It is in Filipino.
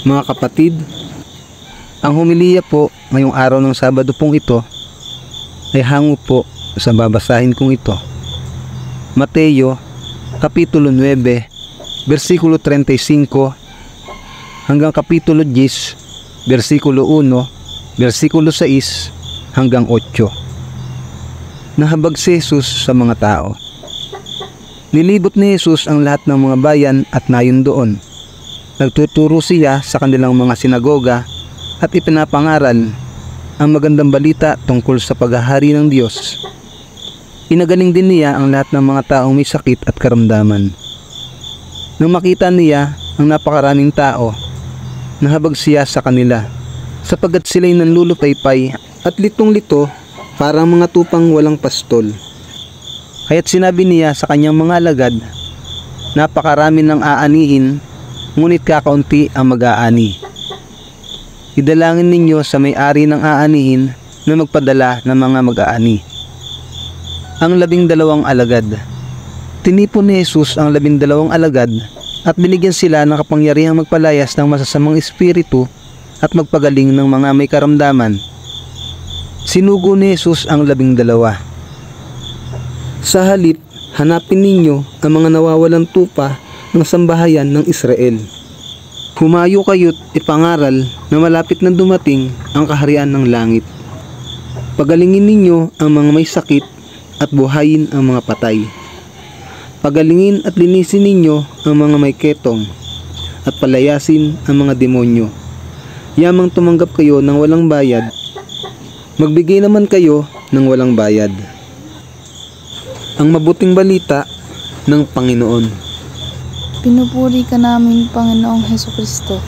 Mga kapatid, ang homilya po ngayong araw ng Sabado pong ito ay hango po sa babasahin kong ito. Mateo, Kapitulo 9, versikulo 35 hanggang Kapitulo 10, versikulo 1, versikulo 6 hanggang 8. Nahabag si Jesus sa mga tao. Nilibot ni Jesus ang lahat ng mga bayan at nayon doon. Nagtuturo siya sa kanilang mga sinagoga at ipinapangaral ang magandang balita tungkol sa paghahari ng Diyos. Inagaling din niya ang lahat ng mga taong may sakit at karamdaman. Nang makita niya ang napakaraming tao, nahabag siya sa kanila, sapagkat sila'y nanlulupaypay at litong-lito parang mga tupang walang pastol. Kaya't sinabi niya sa kanyang mga alagad, napakarami ng aanihin, ngunit kakaunti ang mag-aani. Idalangin ninyo sa may-ari ng aanihin na magpadala ng mga mag-aani. Ang 12 alagad. Tinipon ni Jesus ang 12 alagad at binigyan sila ng kapangyarihang magpalayas ng masasamang espiritu at magpagaling ng mga may karamdaman. Sinugo ni Jesus ang 12. Sa halip, hanapin ninyo ang mga nawawalang tupa ng sambahayan ng Israel. Humayo kayo't ipangaral na malapit na dumating ang kaharian ng langit. Pagalingin ninyo ang mga may sakit at buhayin ang mga patay. Pagalingin at linisin ninyo ang mga may ketong at palayasin ang mga demonyo. Yamang tumanggap kayo ng walang bayad, magbigay naman kayo ng walang bayad. Ang mabuting balita ng Panginoon. Pinupuri ka namin, Panginoong Hesukristo.